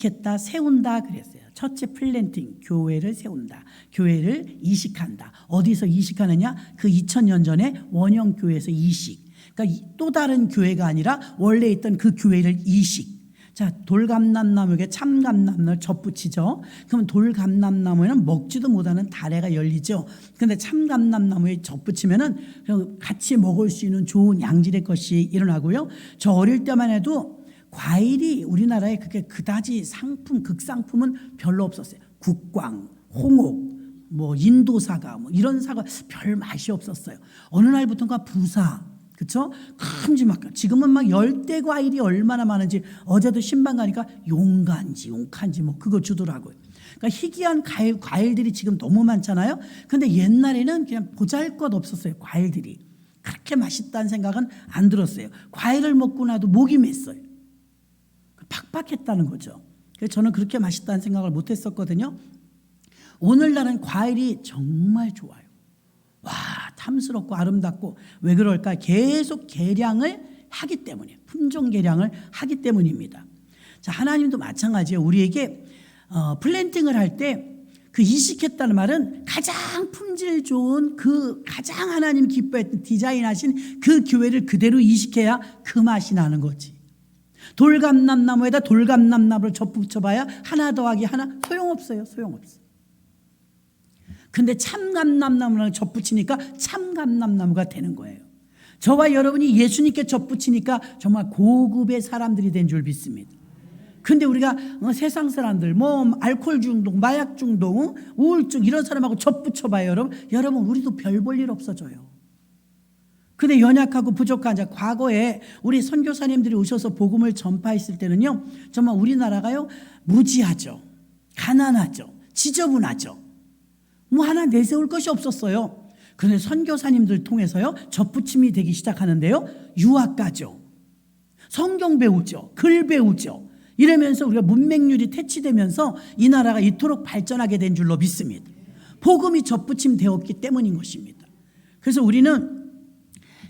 이식했다, 세운다 그랬어요. 첫째 플랜팅, 교회를 세운다. 교회를 이식한다. 어디서 이식하느냐? 그 2000년 전에 원형교회에서 이식. 그러니까 또 다른 교회가 아니라 원래 있던 그 교회를 이식. 자, 돌감람나무에게 참감람나무를 접붙이죠. 그럼 돌감람나무에는 먹지도 못하는 다래가 열리죠. 그런데 참감람나무에 접붙이면은 같이 먹을 수 있는 좋은 양질의 것이 일어나고요. 저 어릴 때만 해도 과일이 우리나라에 그게 그다지 상품, 극상품은 별로 없었어요. 국광, 홍옥, 뭐 인도사과, 뭐 이런 사과 별 맛이 없었어요. 어느 날부터가 부사, 그렇죠? 큼지막한. 지금은 막 열대 과일이 얼마나 많은지 어제도 신방 가니까 용간지, 용칸지 뭐 그거 주더라고요. 그러니까 희귀한 과일들이 지금 너무 많잖아요. 근데 옛날에는 그냥 보잘것 없었어요. 과일들이 그렇게 맛있다는 생각은 안 들었어요. 과일을 먹고 나도 목이 맸어요. 팍팍했다는 거죠. 그래서 저는 그렇게 맛있다는 생각을 못했었거든요. 오늘날은 과일이 정말 좋아요. 와, 탐스럽고 아름답고. 왜 그럴까? 계속 개량을 하기 때문에, 품종 개량을 하기 때문입니다. 자, 하나님도 마찬가지예요. 우리에게 플랜팅을 할 때 그 이식했다는 말은 가장 품질 좋은 그 가장 하나님 기뻐했던 디자인하신 그 교회를 그대로 이식해야 그 맛이 나는 거지. 돌감람나무에다 돌감람나무를 접붙여봐야 하나 더하기 하나 소용없어요. 소용없어요. 근데 참감람나무랑 접붙이니까 참감람나무가 되는 거예요. 저와 여러분이 예수님께 접붙이니까 정말 고급의 사람들이 된 줄 믿습니다. 근데 우리가 세상 사람들 뭐 알코올 중독, 마약 중독, 우울증 이런 사람하고 접붙여봐요. 여러분 우리도 별 볼 일 없어져요. 근데 연약하고 부족한 자, 과거에 우리 선교사님들이 오셔서 복음을 전파했을 때는요, 정말 우리나라가요 무지하죠, 가난하죠, 지저분하죠. 뭐 하나 내세울 것이 없었어요. 그런데 선교사님들 통해서요 접붙임이 되기 시작하는데요, 유학 가죠, 성경 배우죠, 글 배우죠. 이러면서 우리가 문맹률이 퇴치되면서 이 나라가 이토록 발전하게 된 줄로 믿습니다. 복음이 접붙임 되었기 때문인 것입니다. 그래서 우리는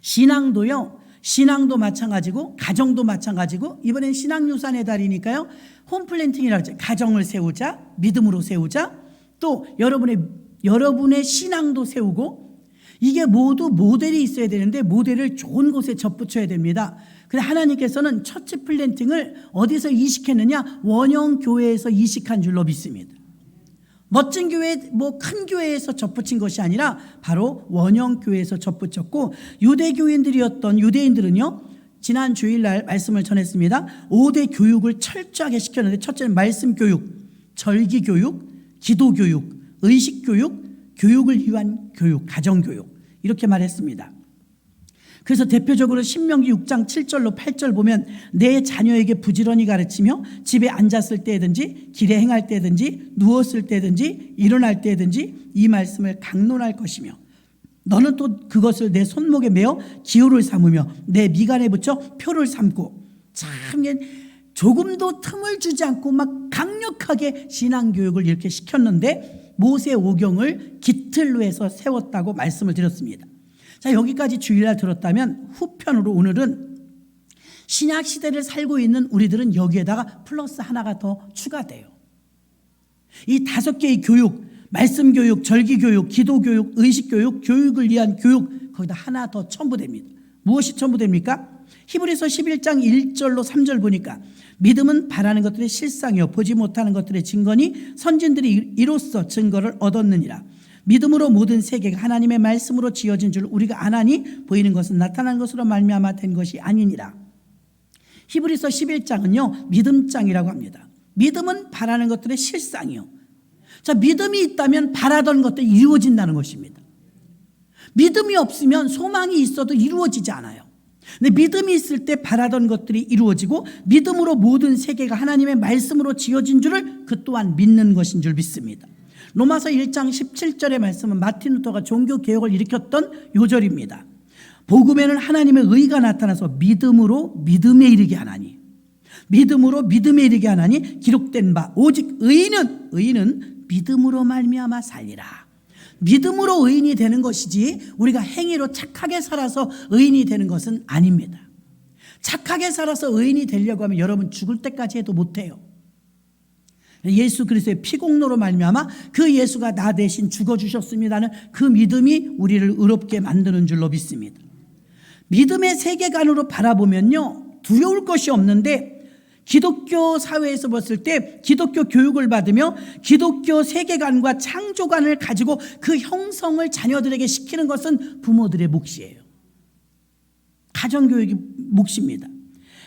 신앙도 마찬가지고 가정도 마찬가지고, 이번엔 신앙유산의 달이니까요 홈플랜팅이라고 하죠. 가정을 세우자, 믿음으로 세우자, 또 여러분의 신앙도 세우고, 이게 모두 모델이 있어야 되는데 모델을 좋은 곳에 접붙여야 됩니다. 근데 하나님께서는 첫째 플랜팅을 어디서 이식했느냐? 원형 교회에서 이식한 줄로 믿습니다. 멋진 교회, 뭐 큰 교회에서 접붙인 것이 아니라 바로 원형 교회에서 접붙였고, 유대인들은요 지난 주일날 말씀을 전했습니다. 5대 교육을 철저하게 시켰는데, 첫째는 말씀 교육, 절기 교육, 기도 교육, 의식 교육, 교육을 위한 교육, 가정 교육, 이렇게 말했습니다. 그래서 대표적으로 신명기 6장 7절로 8절 보면, 내 자녀에게 부지런히 가르치며 집에 앉았을 때든지 길에 행할 때든지 누웠을 때든지 일어날 때든지 이 말씀을 강론할 것이며, 너는 또 그것을 내 손목에 메어 기호를 삼으며 내 미간에 붙여 표를 삼고. 참 조금도 틈을 주지 않고 막 강력하게 신앙교육을 이렇게 시켰는데, 모세 오경을 깃틀로 해서 세웠다고 말씀을 드렸습니다. 자, 여기까지 주일날 들었다면, 후편으로 오늘은 신약 시대를 살고 있는 우리들은 여기에다가 플러스 하나가 더 추가돼요. 이 5개의 교육, 말씀 교육, 절기 교육, 기도 교육, 의식 교육, 교육을 위한 교육, 거기다 하나 더 첨부됩니다. 무엇이 첨부됩니까? 히브리서 11장 1절로 3절 보니까, 믿음은 바라는 것들의 실상이요 보지 못하는 것들의 증거니 선진들이 이로써 증거를 얻었느니라. 믿음으로 모든 세계가 하나님의 말씀으로 지어진 줄 우리가 아나니 보이는 것은 나타난 것으로 말미암아 된 것이 아니니라. 히브리서 11장은요 믿음장이라고 합니다. 믿음은 바라는 것들의 실상이요. 자, 믿음이 있다면 바라던 것들이 이루어진다는 것입니다. 믿음이 없으면 소망이 있어도 이루어지지 않아요. 근데 믿음이 있을 때 바라던 것들이 이루어지고, 믿음으로 모든 세계가 하나님의 말씀으로 지어진 줄을 그 또한 믿는 것인 줄 믿습니다. 로마서 1장 17절의 말씀은 마틴 루터가 종교개혁을 일으켰던 요절입니다. 복음에는 하나님의 의가 나타나서 믿음으로 믿음에 이르게 하나니, 믿음으로 믿음에 이르게 하나니 기록된 바 오직 의인은 믿음으로 말미암아 살리라. 믿음으로 의인이 되는 것이지 우리가 행위로 착하게 살아서 의인이 되는 것은 아닙니다. 착하게 살아서 의인이 되려고 하면 여러분 죽을 때까지 해도 못해요. 예수 그리스도의 피공로로 말미암아 그 예수가 나 대신 죽어주셨습니다는 그 믿음이 우리를 의롭게 만드는 줄로 믿습니다. 믿음의 세계관으로 바라보면요, 두려울 것이 없는데, 기독교 사회에서 봤을 때 기독교 교육을 받으며 기독교 세계관과 창조관을 가지고 그 형성을 자녀들에게 시키는 것은 부모들의 몫이에요. 가정교육이 몫입니다.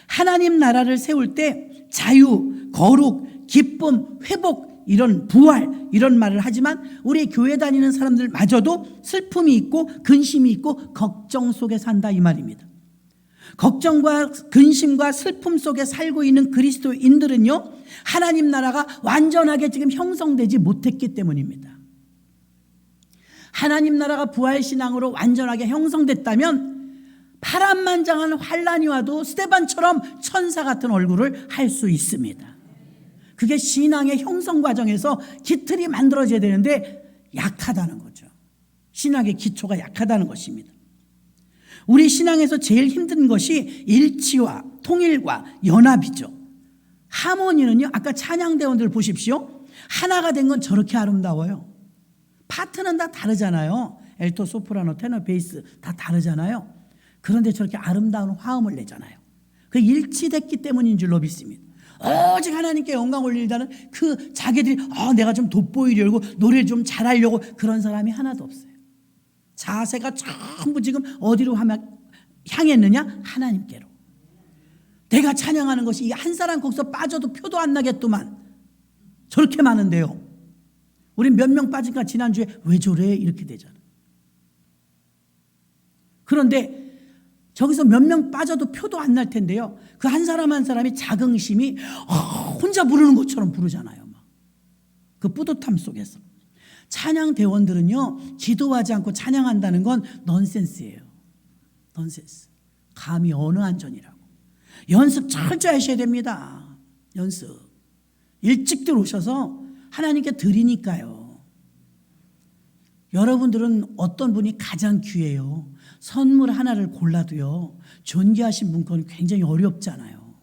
하나님 나라를 세울 때 자유, 거룩, 기쁨, 회복, 이런 부활, 이런 말을 하지만 우리 교회 다니는 사람들마저도 슬픔이 있고 근심이 있고 걱정 속에 산다, 이 말입니다. 걱정과 근심과 슬픔 속에 살고 있는 그리스도인들은요, 하나님 나라가 완전하게 지금 형성되지 못했기 때문입니다. 하나님 나라가 부활신앙으로 완전하게 형성됐다면 파란만장한 환란이 와도 스데반처럼 천사 같은 얼굴을 할 수 있습니다. 그게 신앙의 형성 과정에서 기틀이 만들어져야 되는데 약하다는 거죠. 신학의 기초가 약하다는 것입니다. 우리 신앙에서 제일 힘든 것이 일치와 통일과 연합이죠. 하모니는요, 아까 찬양대원들 보십시오. 하나가 된 건 저렇게 아름다워요. 파트는 다 다르잖아요. 엘토, 소프라노, 테너, 베이스 다 다르잖아요. 그런데 저렇게 아름다운 화음을 내잖아요. 그 일치됐기 때문인 줄로 믿습니다. 오직 하나님께 영광 올리려는 그 자기들이 내가 좀 돋보이려고 노래를 좀 잘하려고 그런 사람이 하나도 없어요. 자세가 전부 지금 어디로 향했느냐? 하나님께로. 내가 찬양하는 것이 한 사람 거기서 빠져도 표도 안 나겠더만. 저렇게 많은데요. 우리 몇 명 빠진가 지난주에 왜 저래? 이렇게 되잖아. 그런데 저기서 몇 명 빠져도 표도 안 날 텐데요. 그 한 사람 한 사람이 자긍심이 혼자 부르는 것처럼 부르잖아요. 막. 그 뿌듯함 속에서. 찬양 대원들은요, 기도하지 않고 찬양한다는 건 넌센스예요. 넌센스. 감히 어느 안전이라고. 연습 철저히 하셔야 됩니다. 연습. 일찍들 오셔서 하나님께 드리니까요. 여러분들은 어떤 분이 가장 귀해요? 선물 하나를 골라도요, 존귀하신 분 건 굉장히 어렵잖아요.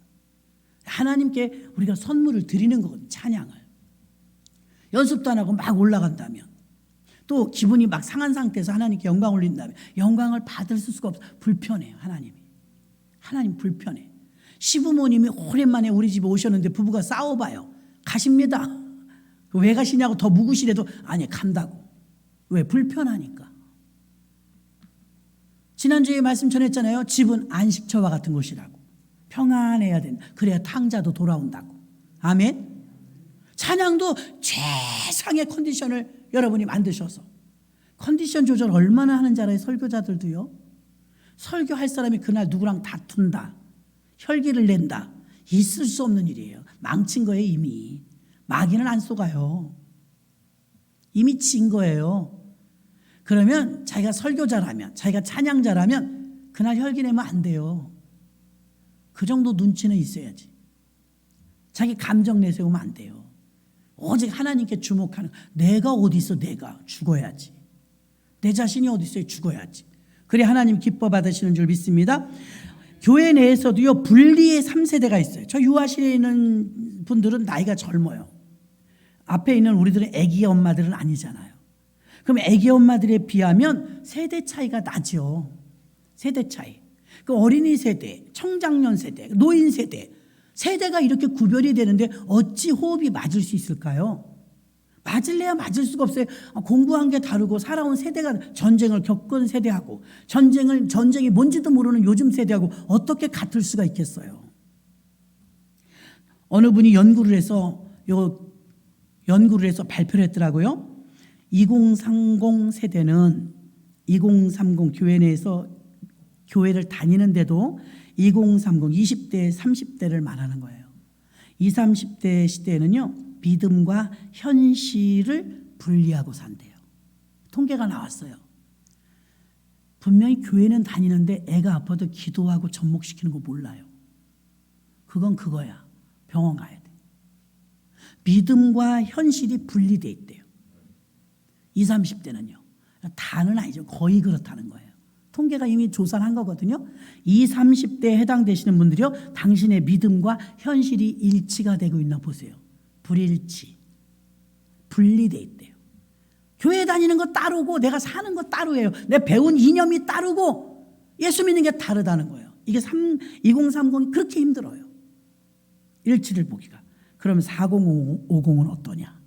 하나님께 우리가 선물을 드리는 거거든요. 찬양을. 연습도 안 하고 막 올라간다면, 또 기분이 막 상한 상태에서 하나님께 영광 올린다면 영광을 받을 수가 없어요. 불편해요. 하나님 불편해. 시부모님이 오랜만에 우리 집에 오셨는데 부부가 싸워봐요. 가십니다. 왜 가시냐고 더 묵으시래도 아니, 간다고. 왜? 불편하니까. 지난주에 말씀 전했잖아요. 집은 안식처와 같은 곳이라고. 평안해야 된다. 그래야 탕자도 돌아온다고. 아멘. 찬양도 최상의 컨디션을 여러분이 만드셔서, 컨디션 조절 얼마나 하는지 알아요? 설교자들도요. 설교할 사람이 그날 누구랑 다툰다, 혈기를 낸다, 있을 수 없는 일이에요. 망친 거예요. 이미 마귀는 안 속아요. 이미 진 거예요. 그러면 자기가 설교자라면, 자기가 찬양자라면 그날 혈기 내면 안 돼요. 그 정도 눈치는 있어야지. 자기 감정 내세우면 안 돼요. 오직 하나님께 주목하는, 내가 어디 있어? 내가 죽어야지. 내 자신이 어디 있어요? 죽어야지. 그래 하나님 기뻐 받으시는 줄 믿습니다. 교회 내에서도요, 분리의 3세대가 있어요. 저 유아실에 있는 분들은 나이가 젊어요. 앞에 있는 우리들은 아기 엄마들은 아니잖아요. 그럼 아기 엄마들에 비하면 세대 차이가 나죠. 세대 차이. 그 어린이 세대, 청장년 세대, 노인 세대, 세대가 이렇게 구별이 되는데 어찌 호흡이 맞을 수 있을까요? 맞을래야 맞을 수가 없어요. 공부한 게 다르고 살아온 세대가, 전쟁을 겪은 세대하고 전쟁이 뭔지도 모르는 요즘 세대하고 어떻게 같을 수가 있겠어요? 어느 분이 연구를 해서 발표를 했더라고요. 2030 세대는 2030 교회 내에서 교회를 다니는데도 2030, 20대, 30대를 말하는 거예요. 20, 30대 시대에는요, 믿음과 현실을 분리하고 산대요. 통계가 나왔어요. 분명히 교회는 다니는데 애가 아파도 기도하고 접목시키는 거 몰라요. 그건 그거야. 병원 가야 돼. 믿음과 현실이 분리돼 있대요. 20, 30대는요. 다는 아니죠. 거의 그렇다는 거예요. 통계가 이미 조사를 한 거거든요. 20, 30대에 해당되시는 분들이요, 당신의 믿음과 현실이 일치가 되고 있나 보세요. 불일치, 분리돼 있대요. 교회 다니는 거 따르고 내가 사는 거 따로예요. 내 배운 이념이 따르고 예수 믿는 게 다르다는 거예요. 이게 2030이 그렇게 힘들어요. 일치를 보기가. 그럼 4050은 어떠냐?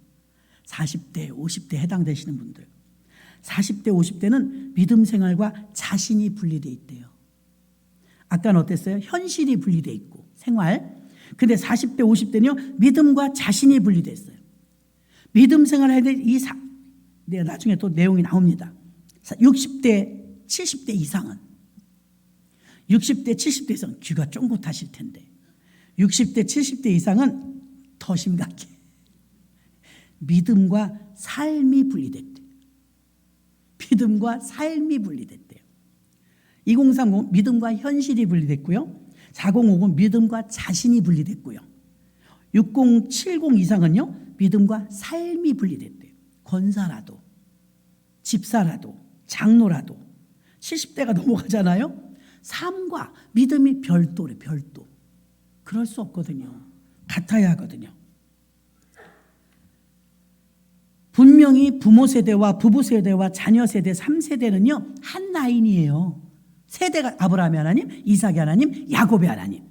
40대, 50대 해당되시는 분들. 40대, 50대는 믿음 생활과 자신이 분리돼 있대요. 아까는 어땠어요? 현실이 분리돼 있고 생활. 근데 40대, 50대는요, 믿음과 자신이 분리됐어요. 믿음 생활을 해야 될 내가 나중에 또 내용이 나옵니다. 60대, 70대 이상은 60대, 70대 이상 귀가 쫑긋하실 텐데 60대, 70대 이상은 더 심각해. 믿음과 삶이 분리됐대요. 믿음과 삶이 분리됐대요. 2030 믿음과 현실이 분리됐고요. 4050 믿음과 자신이 분리됐고요. 6070 이상은요, 믿음과 삶이 분리됐대요. 권사라도, 집사라도, 장로라도 70대가 넘어가잖아요. 삶과 믿음이 별도래, 별도. 그럴 수 없거든요. 같아야 하거든요. 분명히 부모 세대와 부부 세대와 자녀 세대 3세대는요 한 라인이에요. 세대가 아브라함의 하나님, 이삭의 하나님, 야곱의 하나님.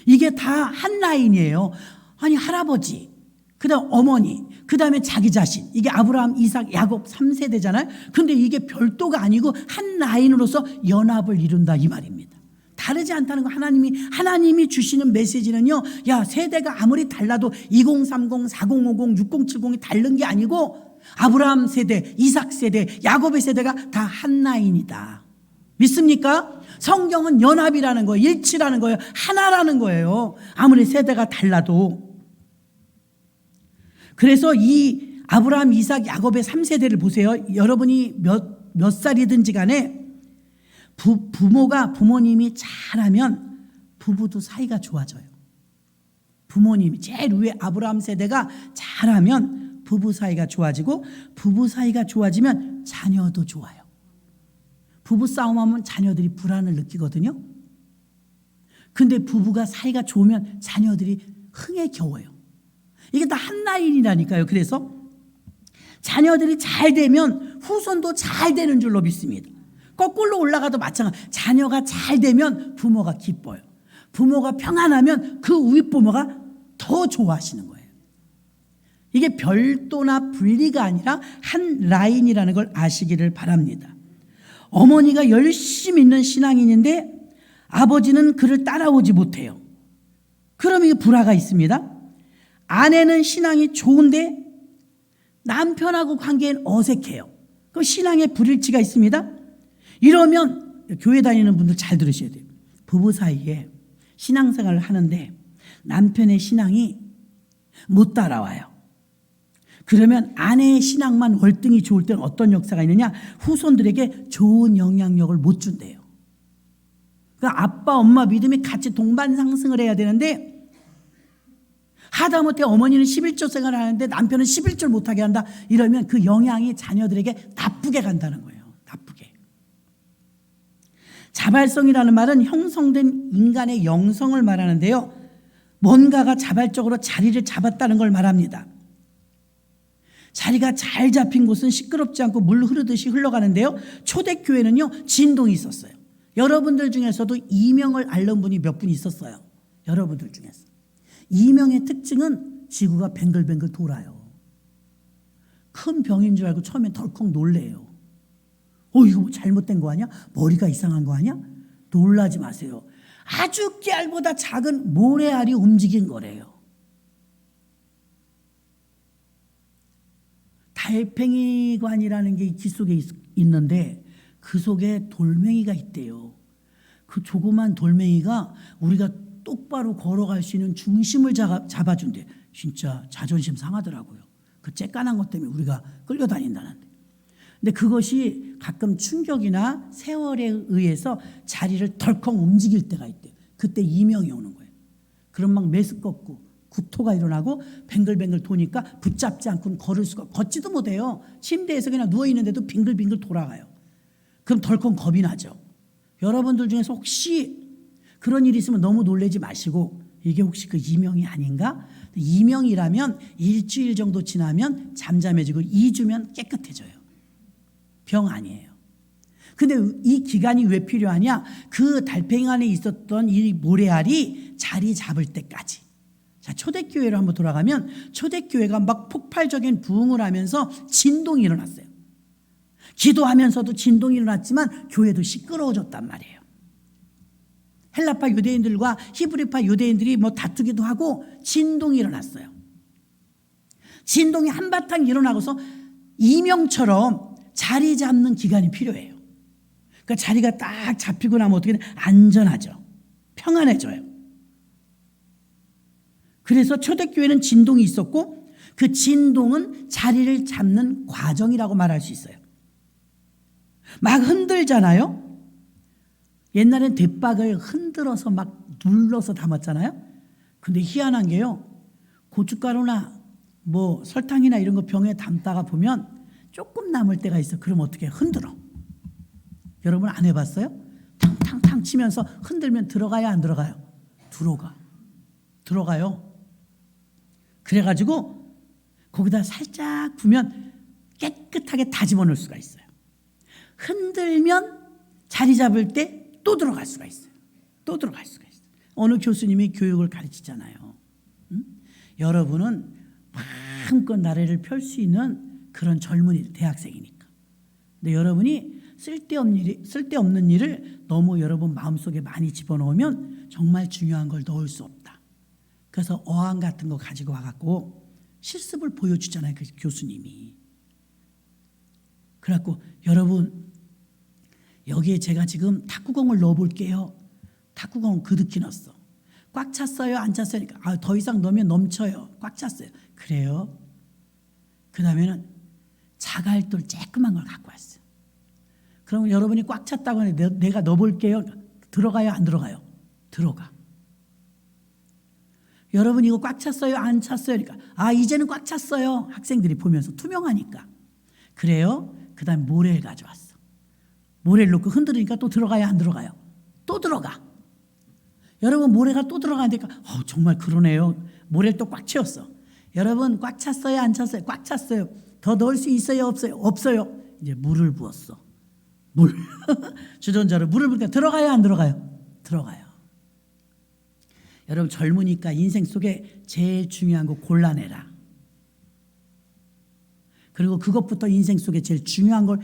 이게 다 한 라인이에요. 아니 할아버지, 그 다음 어머니, 그 다음에 자기 자신. 이게 아브라함, 이삭, 야곱 3세대잖아요. 근데 이게 별도가 아니고 한 라인으로서 연합을 이룬다 이 말입니다. 다르지 않다는 거. 하나님이 주시는 메시지는요, 야, 세대가 아무리 달라도 2030, 4050, 6070이 다른 게 아니고 아브라함 세대, 이삭 세대, 야곱의 세대가 다 한 라인이다. 믿습니까? 성경은 연합이라는 거예요. 일치라는 거예요. 하나라는 거예요. 아무리 세대가 달라도. 그래서 이 아브라함, 이삭, 야곱의 3세대를 보세요. 여러분이 몇 살이든지 간에 부모님이 잘하면 부부도 사이가 좋아져요. 부모님이 제일 위에 아브라함 세대가 잘하면 부부 사이가 좋아지고 부부 사이가 좋아지면 자녀도 좋아요. 부부 싸움하면 자녀들이 불안을 느끼거든요. 근데 부부가 사이가 좋으면 자녀들이 흥에 겨워요. 이게 다 한 라인이라니까요. 그래서 자녀들이 잘 되면 후손도 잘 되는 줄로 믿습니다. 거꾸로 올라가도 마찬가지. 자녀가 잘 되면 부모가 기뻐요. 부모가 평안하면 그 윗부모가 더 좋아하시는 거예요. 이게 별도나 분리가 아니라 한 라인이라는 걸 아시기를 바랍니다. 어머니가 열심히 있는 신앙인인데 아버지는 그를 따라오지 못해요. 그럼 이게 불화가 있습니다. 아내는 신앙이 좋은데 남편하고 관계는 어색해요. 그 신앙에 불일치가 있습니다. 이러면 교회 다니는 분들 잘 들으셔야 돼요. 부부 사이에 신앙생활을 하는데 남편의 신앙이 못 따라와요. 그러면 아내의 신앙만 월등히 좋을 때는 어떤 역사가 있느냐? 후손들에게 좋은 영향력을 못 준대요. 그러니까 아빠, 엄마 믿음이 같이 동반 상승을 해야 되는데 하다못해 어머니는 11조 생활을 하는데 남편은 11조를 못하게 한다. 이러면 그 영향이 자녀들에게 나쁘게 간다는 거예요. 나쁘게. 자발성이라는 말은 형성된 인간의 영성을 말하는데요. 뭔가가 자발적으로 자리를 잡았다는 걸 말합니다. 자리가 잘 잡힌 곳은 시끄럽지 않고 물 흐르듯이 흘러가는데요. 초대교회는요, 진동이 있었어요. 여러분들 중에서도 이명을 앓는 분이 몇 분 있었어요. 여러분들 중에서. 이명의 특징은 지구가 뱅글뱅글 돌아요. 큰 병인 줄 알고 처음엔 덜컥 놀래요. 이거 뭐 잘못된 거 아니야? 머리가 이상한 거 아니야? 놀라지 마세요. 아주 깨알보다 작은 모래알이 움직인 거래요. 달팽이관이라는 게 기 속에 있는데 그 속에 돌멩이가 있대요. 그 조그만 돌멩이가 우리가 똑바로 걸어갈 수 있는 중심을 잡아준대. 진짜 자존심 상하더라고요. 그 쬐깐한 것 때문에 우리가 끌려다닌다는데. 근데 그것이 가끔 충격이나 세월에 의해서 자리를 덜컥 움직일 때가 있대요. 그때 이명이 오는 거예요. 그럼 막 메스껍고 구토가 일어나고 뱅글뱅글 도니까 붙잡지 않고는 걸을 수가, 걷지도 못해요. 침대에서 그냥 누워있는데도 빙글빙글 돌아가요. 그럼 덜컥 겁이 나죠. 여러분들 중에서 혹시 그런 일이 있으면 너무 놀라지 마시고 이게 혹시 그 이명이 아닌가? 이명이라면 일주일 정도 지나면 잠잠해지고 2주면 깨끗해져요. 병 아니에요. 근데 이 기간이 왜 필요하냐? 그 달팽이 안에 있었던 이 모래알이 자리 잡을 때까지. 자, 초대교회로 한번 돌아가면 초대교회가 막 폭발적인 부흥을 하면서 진동이 일어났어요. 기도하면서도 진동이 일어났지만 교회도 시끄러워졌단 말이에요. 헬라파 유대인들과 히브리파 유대인들이 뭐 다투기도 하고 진동이 일어났어요. 진동이 한바탕 일어나고서 이명처럼 자리 잡는 기간이 필요해요. 그러니까 자리가 딱 잡히고 나면 어떻게 돼요? 안전하죠. 평안해져요. 그래서 초대교회는 진동이 있었고 그 진동은 자리를 잡는 과정이라고 말할 수 있어요. 막 흔들잖아요. 옛날엔 대박을 흔들어서 막 눌러서 담았잖아요. 근데 희한한 게요. 고춧가루나 뭐 설탕이나 이런 거 병에 담다가 보면 조금 남을 때가 있어. 그럼 어떻게 흔들어. 여러분 안 해봤어요? 탕탕탕 치면서 흔들면 들어가요, 안 들어가요? 들어가요. 그래가지고 거기다 살짝 부면 깨끗하게 다 집어넣을 수가 있어요. 흔들면 자리 잡을 때 또 들어갈 수가 있어요. 어느 교수님이 교육을 가르치잖아요. 여러분은 마음껏 나래를 펼 수 있는 그런 젊은이, 대학생이니까. 근데 여러분이 쓸데없는 일을 너무 여러분 마음속에 많이 집어넣으면 정말 중요한 걸 넣을 수 없다. 그래서 어항 같은 거 가지고 와갖고 실습을 보여주잖아요. 그 교수님이. 그래갖고 여러분 여기에 제가 지금 탁구공을 넣어볼게요. 탁구공은 그득히 넣었어. 꽉 찼어요? 안 찼어요? 그러니까 더 이상 넣으면 넘쳐요. 꽉 찼어요. 그래요? 그 다음에는 자갈돌 쬐끄만 걸 갖고 왔어요. 그러면 여러분이 꽉 찼다고 하는데 내가 넣어볼게요. 들어가요? 안 들어가요? 들어가. 여러분 이거 꽉 찼어요? 안 찼어요? 그러니까 이제는 꽉 찼어요. 학생들이 보면서 투명하니까. 그래요? 그 다음에 모래를 가져왔어. 모래를 놓고 흔들으니까 또 들어가요? 안 들어가요? 또 들어가. 여러분 모래가 또 들어가니까 정말 그러네요. 모래를 또 꽉 채웠어. 여러분 꽉 찼어요? 안 찼어요? 꽉 찼어요. 더 넣을 수 있어요? 없어요? 없어요. 이제 물을 부었어. 물. 주전자로 물을 부으니까 들어가요? 안 들어가요? 들어가요. 여러분 젊으니까 인생 속에 제일 중요한 거 골라내라. 그리고 그것부터 인생 속에 제일 중요한 걸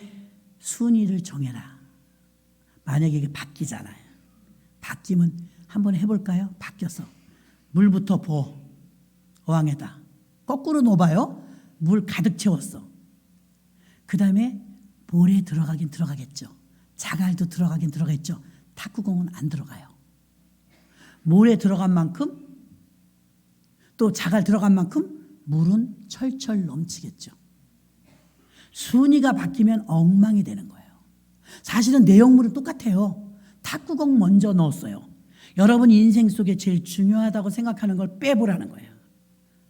순위를 정해라. 만약에 이게 바뀌잖아요. 바뀌면 한번 해볼까요? 바뀌어서 물부터 부어. 어항에다 거꾸로 놓아봐요. 물 가득 채웠어. 그 다음에 모래 들어가긴 들어가겠죠. 자갈도 들어가긴 들어가겠죠. 탁구공은 안 들어가요. 모래 들어간 만큼 또 자갈 들어간 만큼 물은 철철 넘치겠죠. 순위가 바뀌면 엉망이 되는 거예요. 사실은 내용물은 똑같아요. 탁구공 먼저 넣었어요. 여러분 인생 속에 제일 중요하다고 생각하는 걸 빼보라는 거예요.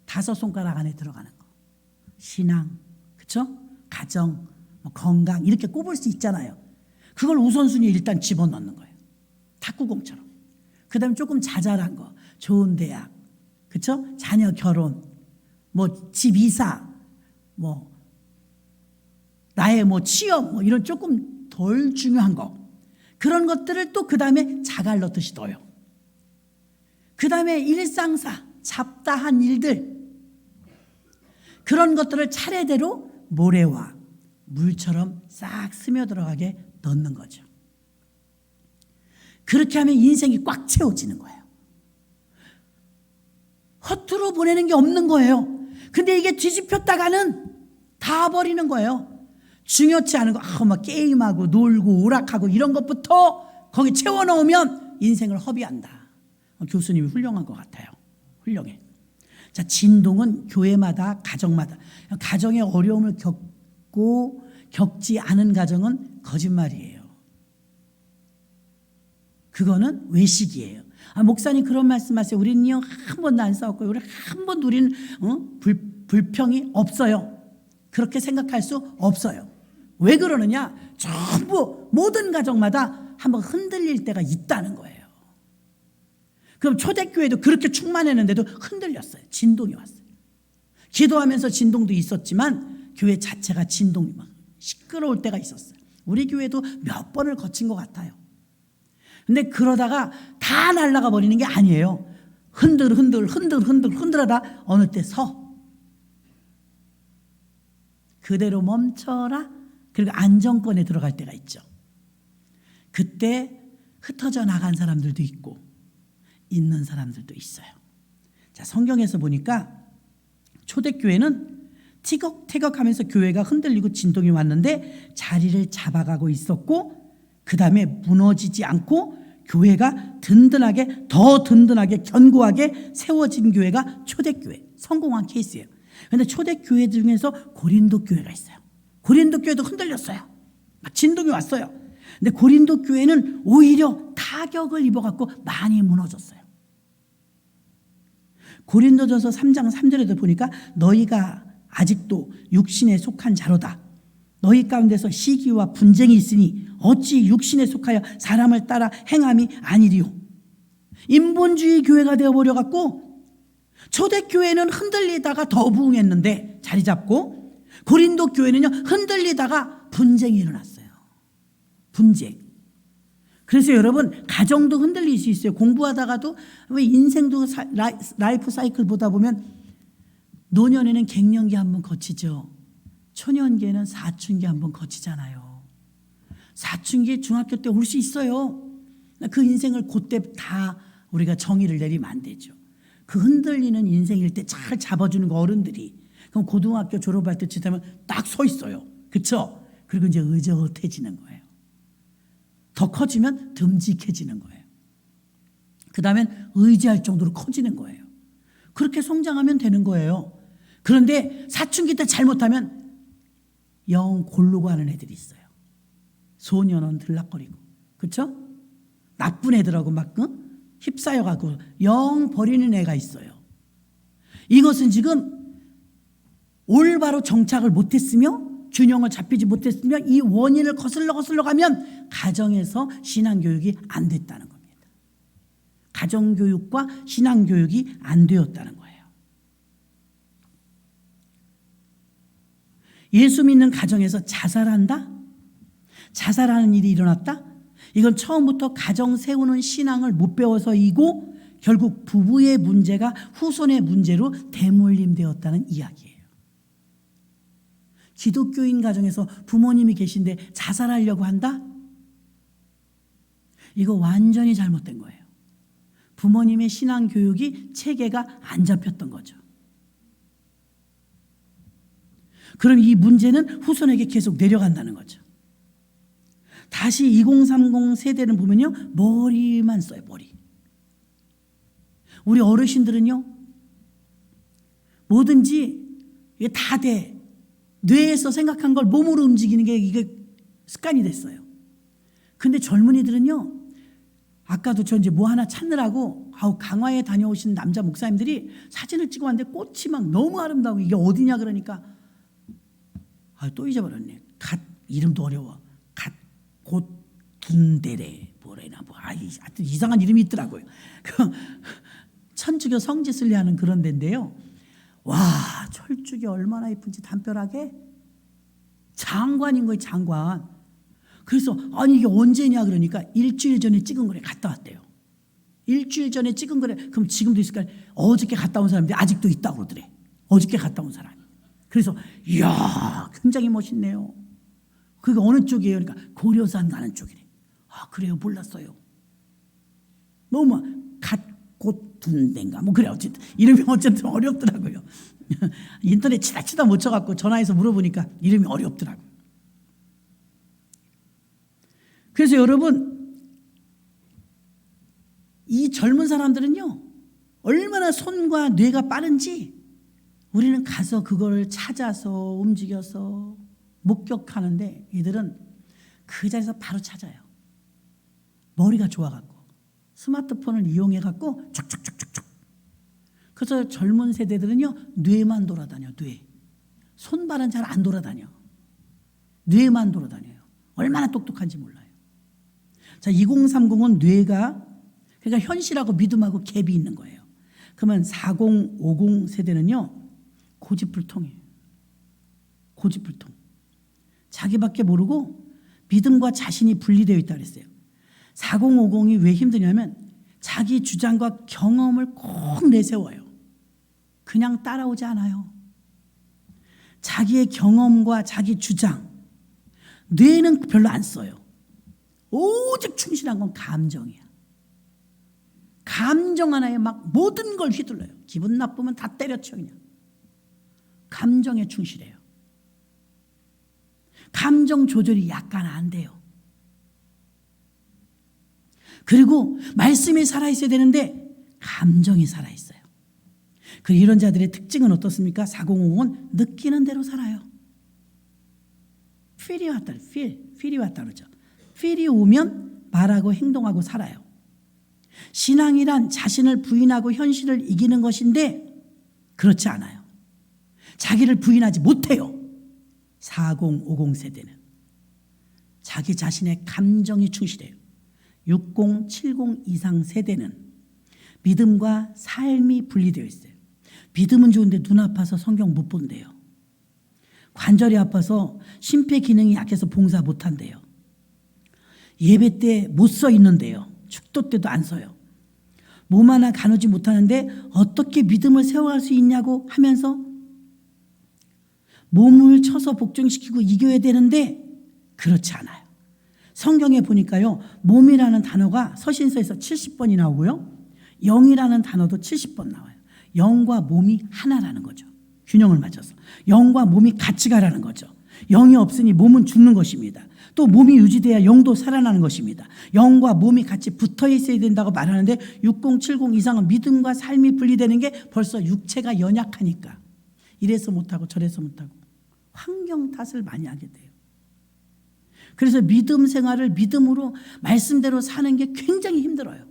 5손가락 안에 들어가는 거. 신앙, 그렇죠? 가정, 건강 이렇게 꼽을 수 있잖아요. 그걸 우선순위에 일단 집어넣는 거예요. 탁구공처럼. 그 다음에 조금 자잘한 거. 좋은 대학, 그렇죠? 자녀 결혼, 집 이사, 나의 취업, 이런 조금 덜 중요한 거. 그런 것들을 또 그 다음에 자갈 넣듯이 넣어요. 그 다음에 일상사, 잡다한 일들. 그런 것들을 차례대로 모래와 물처럼 싹 스며들어가게 넣는 거죠. 그렇게 하면 인생이 꽉 채워지는 거예요. 허투루 보내는 게 없는 거예요. 근데 이게 뒤집혔다가는 다 버리는 거예요. 중요치 않은 거, 게임하고 놀고 오락하고 이런 것부터 거기 채워넣으면 인생을 허비한다. 교수님이 훌륭한 것 같아요. 훌륭해. 자, 진동은 교회마다, 가정마다. 가정의 어려움을 겪지 않은 가정은 거짓말이에요. 그거는 외식이에요. 목사님 그런 말씀하세요. 우리는요 한 번도 안 싸웠고요. 우리 한 번도 우리는 불평이 없어요. 그렇게 생각할 수 없어요. 왜 그러느냐? 전부 모든 가정마다 한번 흔들릴 때가 있다는 거예요. 그럼 초대교회도 그렇게 충만했는데도 흔들렸어요. 진동이 왔어요. 기도하면서 진동도 있었지만 교회 자체가 진동이 막 시끄러울 때가 있었어요. 우리 교회도 몇 번을 거친 것 같아요. 근데 그러다가 다 날아가 버리는 게 아니에요. 흔들하다 어느 때 그대로 멈춰라. 그리고 안정권에 들어갈 때가 있죠. 그때 흩어져 나간 사람들도 있고 있는 사람들도 있어요. 자, 성경에서 보니까 초대교회는 티격태격하면서 교회가 흔들리고 진동이 왔는데 자리를 잡아가고 있었고, 그 다음에 무너지지 않고 교회가 든든하게, 더 든든하게 견고하게 세워진 교회가 초대교회, 성공한 케이스예요. 그런데 초대교회 중에서 고린도 교회가 있어요. 고린도 교회도 흔들렸어요. 막 진동이 왔어요. 근데 고린도 교회는 오히려 타격을 입어갖고 많이 무너졌어요. 고린도전서 3장 3절에도 보니까 너희가 아직도 육신에 속한 자로다. 너희 가운데서 시기와 분쟁이 있으니 어찌 육신에 속하여 사람을 따라 행함이 아니리요. 인본주의 교회가 되어버려갖고 초대교회는 흔들리다가 더 부흥했는데 자리 잡고, 고린도 교회는요 흔들리다가 분쟁이 일어났어요. 분쟁. 그래서 여러분, 가정도 흔들릴 수 있어요. 공부하다가도, 왜 인생도 라이프 사이클 보다 보면 노년에는 갱년기 한번 거치죠. 초년기에는 사춘기 한번 거치잖아요. 사춘기 중학교 때 올 수 있어요. 그 인생을 그때 다 우리가 정의를 내리면 안 되죠. 그 흔들리는 인생일 때 잘 잡아주는 거 어른들이, 그럼 고등학교 졸업할 때쯤 되면 딱 서 있어요. 그렇죠? 그리고 이제 의젓해지는 거예요. 더 커지면 듬직해지는 거예요. 그 다음엔 의지할 정도로 커지는 거예요. 그렇게 성장하면 되는 거예요. 그런데 사춘기 때 잘못하면 영 골로 가는 애들이 있어요. 소년원 들락거리고, 그렇죠? 나쁜 애들하고 막 휩싸여가고 영 버리는 애가 있어요. 이것은 지금 올바로 정착을 못했으며 균형을 잡히지 못했으며 이 원인을 거슬러 가면 가정에서 신앙교육이 안 됐다는 겁니다. 가정교육과 신앙교육이 안 되었다는 거예요. 예수 믿는 가정에서 자살한다? 자살하는 일이 일어났다? 이건 처음부터 가정 세우는 신앙을 못 배워서이고 결국 부부의 문제가 후손의 문제로 대물림되었다는 이야기예요. 기독교인 가정에서 부모님이 계신데 자살하려고 한다? 이거 완전히 잘못된 거예요. 부모님의 신앙 교육이 체계가 안 잡혔던 거죠. 그럼 이 문제는 후손에게 계속 내려간다는 거죠. 다시 2030 세대는 보면요, 머리만 써요, 머리. 우리 어르신들은요, 뭐든지 이게 다 돼. 뇌에서 생각한 걸 몸으로 움직이는 게 이게 습관이 됐어요. 근데 젊은이들은요, 아까도 저 이제 뭐 하나 찾느라고 강화에 다녀오신 남자 목사님들이 사진을 찍어 왔는데 꽃이 막 너무 아름다워. 이게 어디냐 그러니까 또 잊어버렸네. 이름도 어려워. 갓곶둔데레 뭐래나 하여튼 이상한 이름이 있더라고요. 천주교 성지순례 하는 그런 데인데요. 와, 철쭉이 얼마나 예쁜지 담벼락에 장관인 거예요, 장관. 그래서 아니 이게 언제냐 그러니까 일주일 전에 찍은 거래. 갔다 왔대요. 일주일 전에 찍은 거래. 그럼 지금도 있을까요? 어저께 갔다 온 사람들이 아직도 있다고 그러더래. 어저께 갔다 온 사람이. 그래서 이야, 굉장히 멋있네요. 그게 어느 쪽이에요? 그러니까 고려산 가는 쪽이래. 아, 그래요? 몰랐어요. 너무 갓곶둔데인가 뭐 그래. 어쨌든 이름이 어쨌든 어렵더라고요. 인터넷 치다 못 쳐갖고 전화해서 물어보니까 이름이 어렵더라고요. 그래서 여러분, 이 젊은 사람들은요, 얼마나 손과 뇌가 빠른지 우리는 가서 그걸 찾아서 움직여서 목격하는데 이들은 그 자리에서 바로 찾아요. 머리가 좋아갖고 스마트폰을 이용해갖고 촉촉촉촉촉. 그래서 젊은 세대들은요, 뇌만 돌아다녀. 뇌. 손발은 잘 안 돌아다녀. 뇌만 돌아다녀요. 얼마나 똑똑한지 몰라요. 자, 2030은 뇌가 그러니까 현실하고 믿음하고 갭이 있는 거예요. 그러면 40, 50 세대는요, 고집불통이에요. 고집불통. 자기밖에 모르고 믿음과 자신이 분리되어 있다고 그랬어요. 40, 50이 왜 힘드냐면 자기 주장과 경험을 꼭 내세워요. 그냥 따라오지 않아요. 자기의 경험과 자기 주장, 뇌는 별로 안 써요. 오직 충실한 건 감정이야. 감정 하나에 막 모든 걸 휘둘러요. 기분 나쁘면 다 때려쳐 그냥. 감정에 충실해요. 감정 조절이 약간 안 돼요. 그리고 말씀이 살아있어야 되는데 감정이 살아있어요. 그리고 이런 자들의 특징은 어떻습니까? 4050은 느끼는 대로 살아요. 필이 왔다, 필이 왔다 그러죠. 필이 오면 말하고 행동하고 살아요. 신앙이란 자신을 부인하고 현실을 이기는 것인데 그렇지 않아요. 자기를 부인하지 못해요. 40, 50 세대는 자기 자신의 감정이 충실해요. 60, 70 이상 세대는 믿음과 삶이 분리되어 있어요. 믿음은 좋은데 눈 아파서 성경 못 본대요. 관절이 아파서 심폐 기능이 약해서 봉사 못 한대요. 예배 때 못 서 있는데요. 축도 때도 안 서요. 몸 하나 가누지 못하는데 어떻게 믿음을 세워갈 수 있냐고 하면서 몸을 쳐서 복종시키고 이겨야 되는데 그렇지 않아요. 성경에 보니까요, 몸이라는 단어가 서신서에서 70번이 나오고요, 영이라는 단어도 70번 나와요. 영과 몸이 하나라는 거죠. 균형을 맞춰서 영과 몸이 같이 가라는 거죠. 영이 없으니 몸은 죽는 것입니다. 또 몸이 유지돼야 영도 살아나는 것입니다. 영과 몸이 같이 붙어 있어야 된다고 말하는데 60, 70 이상은 믿음과 삶이 분리되는 게 벌써 육체가 연약하니까 이래서 못하고 저래서 못하고 환경 탓을 많이 하게 돼요. 그래서 믿음 생활을 믿음으로 말씀대로 사는 게 굉장히 힘들어요.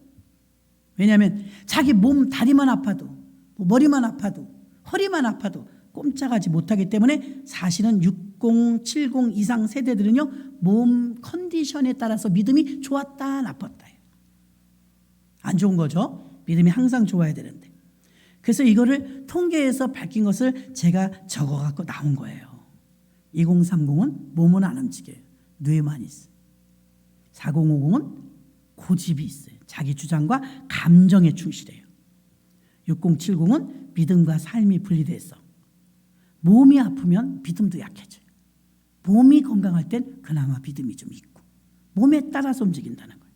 왜냐하면 자기 몸 다리만 아파도 머리만 아파도 허리만 아파도 꼼짝하지 못하기 때문에 사실은 60, 70 이상 세대들은요, 몸 컨디션에 따라서 믿음이 좋았다 나빴다 해요. 안 좋은 거죠. 믿음이 항상 좋아야 되는데. 그래서 이거를 통계에서 밝힌 것을 제가 적어갖고 나온 거예요. 2030은 몸은 안 움직여요. 뇌만 있어요. 4050은 고집이 있어요. 자기 주장과 감정에 충실해요. 6070은 믿음과 삶이 분리돼서 몸이 아프면 믿음도 약해져요. 몸이 건강할 땐 그나마 믿음이 좀 있고 몸에 따라서 움직인다는 거예요.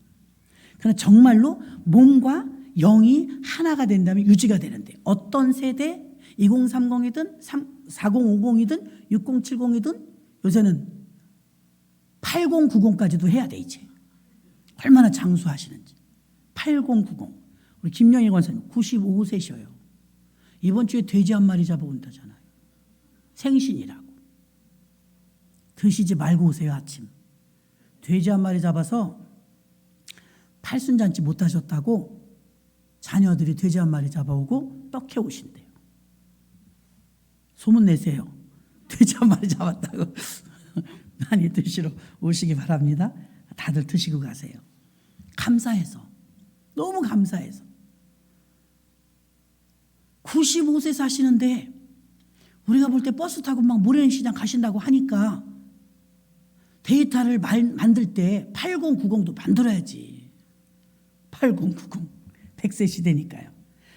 그러나 정말로 몸과 영이 하나가 된다면 유지가 되는데 어떤 세대 2030이든 4050이든 6070이든 요새는 8090까지도 해야 돼 이제. 얼마나 장수하시는지. 8090 우리 김영희 권사님 95세셔요. 이번 주에 돼지 한 마리 잡아온다잖아요. 생신이라고. 드시지 말고 오세요 아침. 돼지 한 마리 잡아서 팔순잔치 못 하셨다고 자녀들이 돼지 한 마리 잡아오고 떡해 오신대요. 소문 내세요. 돼지 한 마리 잡았다고. 많이 드시러 오시기 바랍니다. 다들 드시고 가세요. 감사해서. 너무 감사해서. 95세 사시는데 우리가 볼 때 버스 타고 막 모래시장 가신다고 하니까 데이터를 만들 때 8090도 만들어야지. 8090. 100세 시대니까요.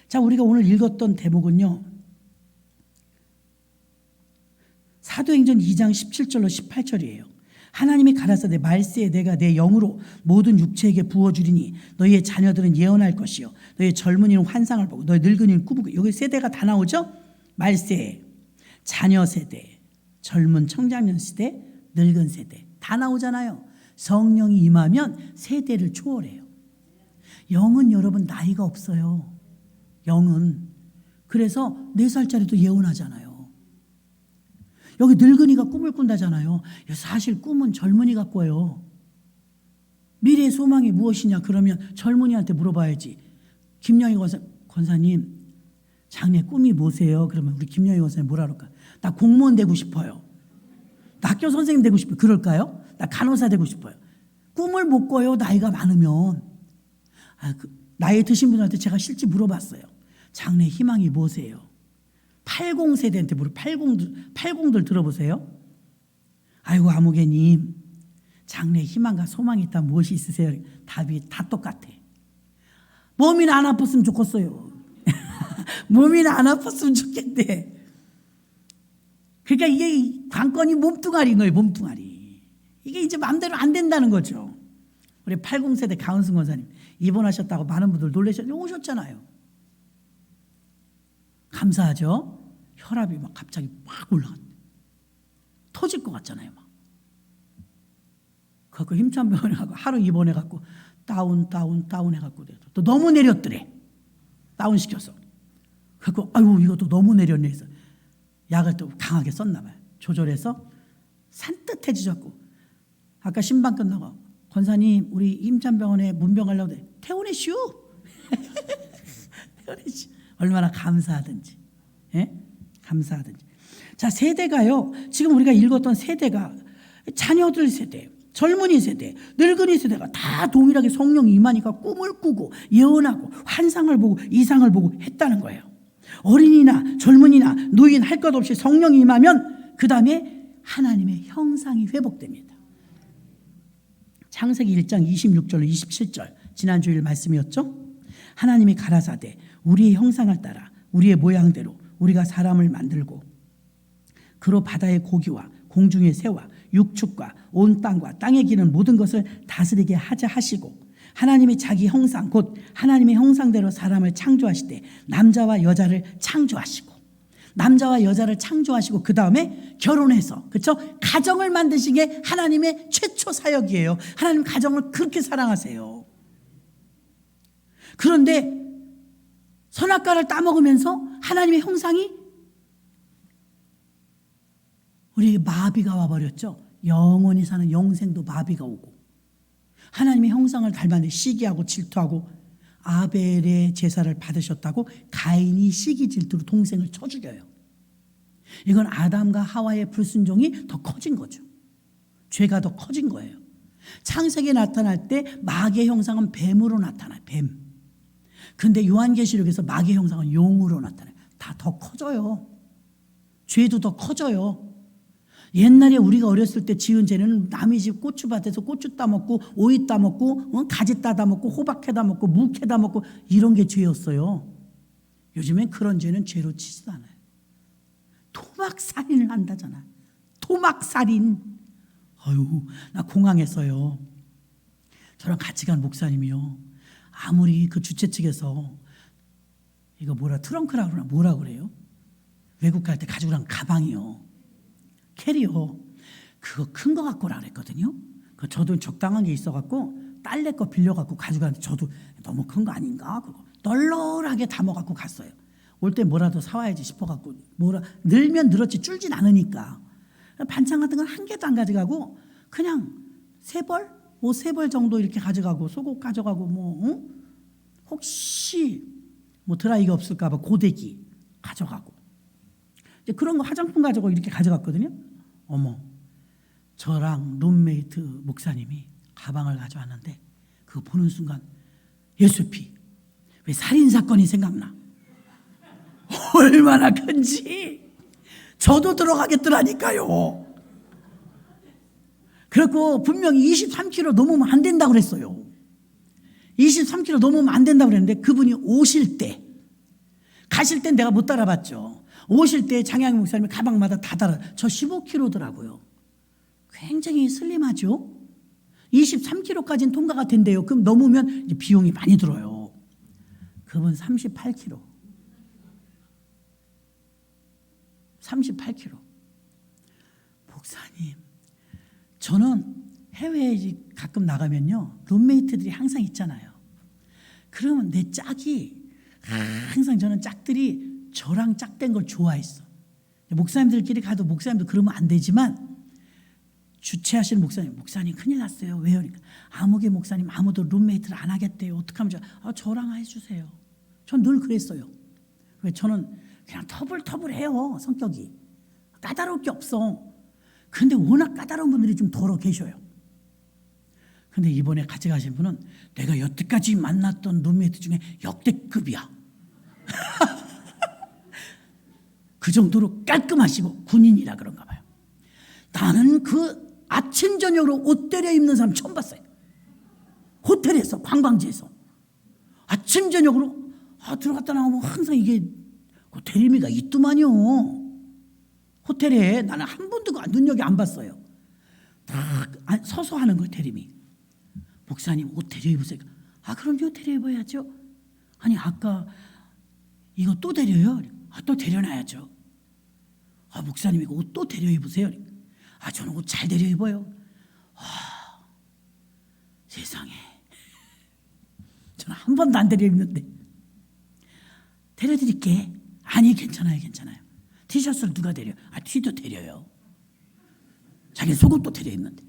자, 우리가 오늘 읽었던 대목은요. 사도행전 2장 17절로 18절이에요. 하나님이 가라사대 말세에 내가 내 영으로 모든 육체에게 부어주리니 너희의 자녀들은 예언할 것이요 너희 젊은이는 환상을 보고 너희 늙은이는 꿈을 꾸고 여기 세대가 다 나오죠. 말세, 자녀 세대, 젊은 청장년 세대, 늙은 세대 다 나오잖아요. 성령이 임하면 세대를 초월해요. 영은 여러분 나이가 없어요. 영은. 그래서 4살짜리도 예언하잖아요. 여기 늙은이가 꿈을 꾼다잖아요. 사실 꿈은 젊은이가 꿔요. 미래의 소망이 무엇이냐 그러면 젊은이한테 물어봐야지. 김영희 권사님 장래 꿈이 뭐세요? 그러면 우리 김영희 권사님 뭐라 그럴까? 나 공무원 되고 싶어요. 나 학교 선생님 되고 싶어요. 그럴까요? 나 간호사 되고 싶어요. 꿈을 못 꿔요. 나이가 많으면. 나이 드신 분한테 제가 실제 물어봤어요. 장래 희망이 뭐세요? 80세대한테 80들 들어보세요. 아이고 아무개님, 장래 희망과 소망이 있다면 무엇이 있으세요? 답이 다 똑같아. 몸이나 안 아팠으면 좋겠어요. 몸이나 안 아팠으면 좋겠대. 그러니까 이게 관건이 몸뚱아리인 거예요. 몸뚱아리. 이게 이제 마음대로 안 된다는 거죠. 우리 80세대 강은승 권사님 입원하셨다고 많은 분들 놀라셨죠. 오셨잖아요. 감사하죠. 혈압이 막 갑자기 막 올라갔대. 터질 것 같잖아요. 막. 그래서 힘찬 병원에 가고 하루 입원해갖고 다운 해갖고 또 너무 내렸더래. 다운 시켜서. 그래서 아유 이것도 너무 내렸네 해서 약을 또 강하게 썼나 봐요. 조절해서 산뜻해지셨고 아까 신방 끝나고 권사님 우리 힘찬 병원에 문병 가려고 돼. 퇴원해슈. 퇴원해슈. 얼마나 감사하든지. 예? 감사하든지. 자, 세대가요. 지금 우리가 읽었던 세대가 자녀들 세대, 젊은이 세대, 늙은이 세대가 다 동일하게 성령이 임하니까 꿈을 꾸고 예언하고 환상을 보고 이상을 보고 했다는 거예요. 어린이나 젊은이나 노인 할 것 없이 성령이 임하면 그 다음에 하나님의 형상이 회복됩니다. 창세기 1장 26절로 27절 지난 주일 말씀이었죠. 하나님이 가라사대 우리의 형상을 따라 우리의 모양대로 우리가 사람을 만들고 그로 바다의 고기와 공중의 새와 육축과 온 땅과 땅에 기는 모든 것을 다스리게 하자 하시고 하나님이 자기 형상 곧 하나님의 형상대로 사람을 창조하시되 남자와 여자를 창조하시고 그 다음에 결혼해서 그렇죠? 가정을 만드신 게 하나님의 최초 사역이에요. 하나님 가정을 그렇게 사랑하세요. 그런데 선악과를 따먹으면서 하나님의 형상이 우리 마비가 와버렸죠. 영원히 사는 영생도 마비가 오고 하나님의 형상을 닮았는데 시기하고 질투하고 아벨의 제사를 받으셨다고 가인이 시기 질투로 동생을 쳐 죽여요. 이건 아담과 하와의 불순종이 더 커진 거죠. 죄가 더 커진 거예요. 창세기에 나타날 때 마귀의 형상은 뱀으로 나타나요. 뱀. 근데 요한계시록에서 마귀의 형상은 용으로 나타나요. 다 더 커져요. 죄도 더 커져요. 옛날에 우리가 어렸을 때 지은 죄는 남의 집 고추밭에서 고추 따먹고 오이 따먹고 가지 따다 먹고 호박 해다 먹고 묵 해다 먹고 이런 게 죄였어요. 요즘엔 그런 죄는 죄로 치지도 않아요. 토막살인을 한다잖아. 토막살인. 아유, 나 공항에서요. 저랑 같이 간 목사님이요. 아무리 그 주최 측에서 이거 트렁크라 그러나 뭐라 그래요? 외국 갈 때 가지고 간 가방이요. 캐리어. 그거 큰 거 갖고 오라 그랬거든요. 저도 적당한 게 있어갖고 딸내 거 빌려갖고 가져가는데 저도 너무 큰 거 아닌가? 그거 널널하게 담아갖고 갔어요. 올 때 뭐라도 사와야지 싶어갖고 늘면 늘었지 줄진 않으니까. 반찬 같은 건 한 개도 안 가져가고 그냥 세 벌 정도 이렇게 가져가고 속옷 가져가고 혹시 드라이가 없을까 봐 고데기 가져가고 이제 그런 거 화장품 가져가고 이렇게 가져갔거든요. 어머, 저랑 룸메이트 목사님이 가방을 가져왔는데 그거 보는 순간 예수피 왜 살인사건이 생각나. 얼마나 큰지 저도 들어가겠더라니까요. 그리고 분명히 23kg 넘으면 안 된다고 그랬어요. 23kg 넘으면 안 된다고 그랬는데 그분이 오실 때 가실 땐 내가 못 따라봤죠. 오실 때 장양희 목사님이 가방마다 다 달아. 저 15kg더라고요. 굉장히 슬림하죠. 23kg까지는 통과가 된대요. 그럼 넘으면 이제 비용이 많이 들어요. 그분 38kg. 38kg. 목사님, 저는 해외에 가끔 나가면요. 룸메이트들이 항상 있잖아요. 그러면 내 짝이 항상 저는 짝들이 저랑 짝된 걸 좋아했어. 목사님들끼리 가도 목사님도 그러면 안 되지만 주최하시는 목사님 큰일 났어요. 왜요? 그러니까 아무개 목사님 아무도 룸메이트를 안 하겠대요. 어떡하면 저랑 해주세요. 전 늘 그랬어요. 왜 저는 그냥 터불터불해요. 성격이. 까다로울 게 없어. 근데 워낙 까다로운 분들이 좀 덜어 계셔요. 근데 이번에 같이 가신 분은 내가 여태까지 만났던 룸메이트 중에 역대급이야. 그 정도로 깔끔하시고 군인이라 그런가 봐요. 나는 그 아침 저녁으로 옷 때려 입는 사람 처음 봤어요. 호텔에서, 관광지에서 아침 저녁으로 들어갔다 나오면 항상 이게 그 대리미가 있더만요. 호텔에 나는 한 번도 그 눈여겨 안 봤어요. 딱 서서 하는 거예요. 대리미. 목사님 옷 데려 입으세요. 그럼요, 데려 입어야죠. 아니 아까 이거 또 데려요? 또 데려놔야죠. 목사님 이거 옷 또 데려 입으세요? 저는 옷 잘 데려 입어요. 세상에. 저는 한 번도 안 데려 입는데. 데려드릴게. 아니 괜찮아요. 티셔츠를 누가 데려? 티도 데려요. 자기 속옷도 데려 입는데.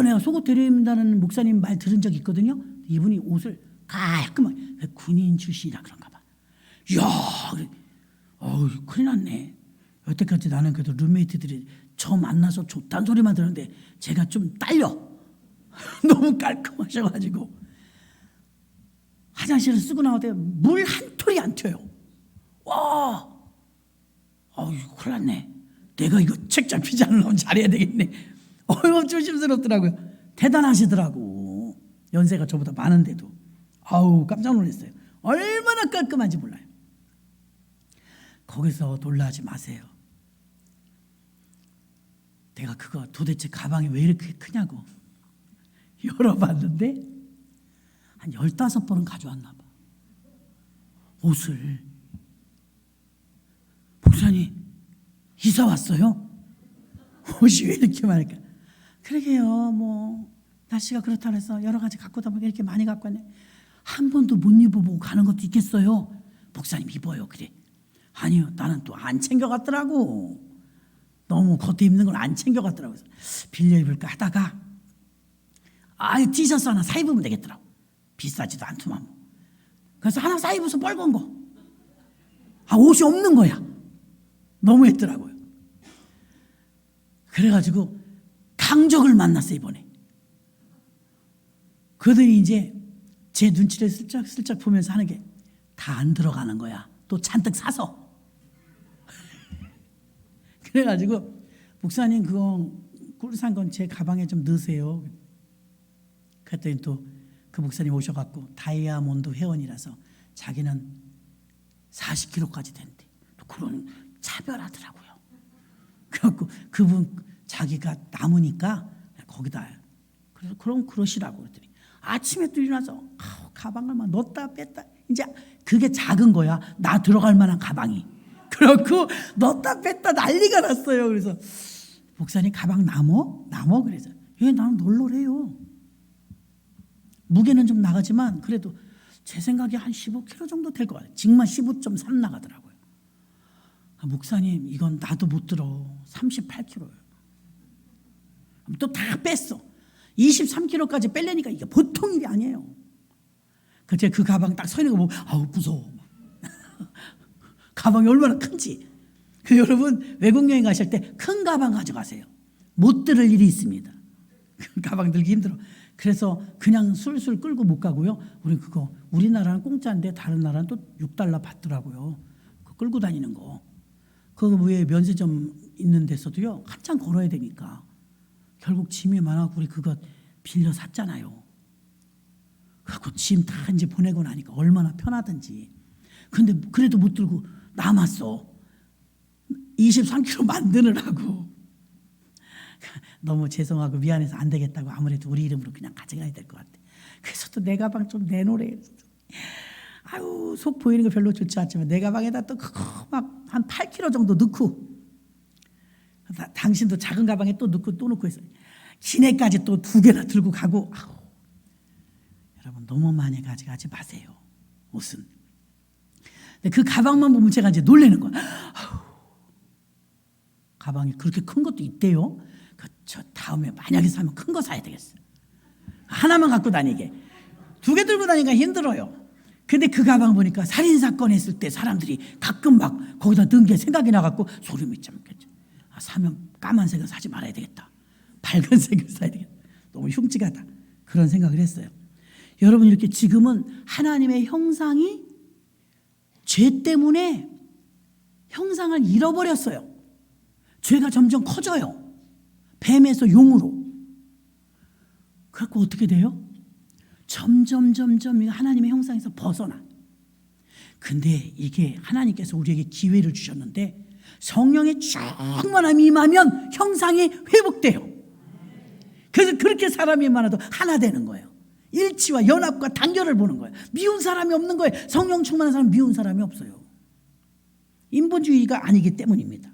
내가 속옷 데려 입는다는 목사님 말 들은 적 있거든요. 이분이 옷을 깔끔하게, 군인 출신이라 그런가 봐. 이야, 큰일 났네. 여태까지 나는 그래도 룸메이트들이 저 만나서 좋다는 소리만 들었는데 제가 좀 딸려. 너무 깔끔하셔가지고 화장실을 쓰고 나올 때 물 한 톨이 안 튀어요. 큰일 났네. 내가 이거 책 잡히지 않으려면 잘해야 되겠네. 조심스럽더라고요. 대단하시더라고. 연세가 저보다 많은데도. 깜짝 놀랐어요. 얼마나 깔끔한지 몰라요. 거기서 놀라지 마세요. 내가 그거 도대체 가방이 왜 이렇게 크냐고 열어봤는데 한 15번은 가져왔나 봐. 옷을. 목사님 이사 왔어요? 옷이 왜 이렇게 많을까? 그러게요. 날씨가 그렇다 해서 여러 가지 갖고 다 보니까 이렇게 많이 갖고 왔네. 한 번도 못 입어보고 가는 것도 있겠어요? 목사님 입어요. 그래. 아니요, 나는 또 안 챙겨갔더라고. 너무 겉에 입는 걸 안 챙겨갔더라고. 빌려 입을까 하다가 티셔츠 하나 사 입으면 되겠더라고. 비싸지도 않더만. 그래서 하나 사 입어서 빨간 거. 옷이 없는 거야. 너무했더라고요. 그래가지고 강적을 만났어요, 이번에. 그들이 이제 제 눈치를 슬쩍슬쩍 보면서 하는 게 다 안 들어가는 거야. 또 잔뜩 사서. 그래가지고 목사님 그거 꿀 산 건 제 가방에 좀 넣으세요. 그랬더니 또 그 목사님 오셔갖고 다이아몬드 회원이라서 자기는 40kg까지 된대. 또 그런 차별하더라고요. 그래갖고 그분 자기가 남으니까 거기다 그럼 그러시라고 그랬더니 아침에 또 일어나서 가방을 막 넣었다 뺐다. 이제 그게 작은 거야. 나 들어갈 만한 가방이. 그렇고 넣었다 뺐다 난리가 났어요. 그래서 목사님 가방 남어? 그래서 나는 널널해요. 무게는 좀 나가지만 그래도 제 생각에 한 15kg 정도 될 것 같아요. 정말 15.3 나가더라고요. 목사님 이건 나도 못 들어. 38kg예요. 또 다 뺐어. 23kg까지 뺄래니까 이게 보통 일이 아니에요. 제가 그 가방 딱 서 있는 거 보고 무서워. 가방이 얼마나 큰지. 여러분 외국 여행 가실 때 큰 가방 가져가세요. 못 들을 일이 있습니다. 가방 들기 힘들어. 그래서 그냥 술술 끌고 못 가고요. 우리나라는 공짜인데 다른 나라는 또 $6 받더라고요. 끌고 다니는 거. 그 위에 면세점 있는 데서도요. 한참 걸어야 되니까. 결국 짐이 많아서 우리 그거 빌려 샀잖아요. 그래서 짐 다 이제 보내고 나니까 얼마나 편하든지. 근데 그래도 못 들고 남았어. 23kg 만드느라고. 너무 죄송하고 미안해서 안 되겠다고 아무래도 우리 이름으로 그냥 가져가야 될 것 같아. 그래서 또 내 가방 좀 내놓으래. 속 보이는 거 별로 좋지 않지만 내 가방에다 또 막 한 8kg 정도 넣고 당신도 작은 가방에 또 넣고 또 넣고 해서 기내까지 또 2개나 들고 가고. 여러분 너무 많이 가져가지 마세요. 옷은. 근데 그 가방만 보면 제가 이제 놀라는 거야. 가방이 그렇게 큰 것도 있대요. 저 다음에 만약에 사면 큰 거 사야 되겠어. 하나만 갖고 다니게. 2개 들고 다니기가 힘들어요. 근데 그 가방 보니까 살인사건 했을 때 사람들이 가끔 막 거기다 넣은 게 생각이 나갖고 소름이 좀. 사면 까만색은 사지 말아야 되겠다. 밝은 색을 써야 되겠다. 너무 흉측하다. 그런 생각을 했어요. 여러분, 이렇게 지금은 하나님의 형상이 죄 때문에 형상을 잃어버렸어요. 죄가 점점 커져요. 뱀에서 용으로. 그래서 어떻게 돼요? 점점 하나님의 형상에서 벗어나. 근데 이게 하나님께서 우리에게 기회를 주셨는데 성령의 충만함이 임하면 형상이 회복돼요. 그래서 그렇게 사람이 많아도 하나 되는 거예요. 일치와 연합과 단결을 보는 거예요. 미운 사람이 없는 거예요. 성령 충만한 사람은 미운 사람이 없어요. 인본주의가 아니기 때문입니다.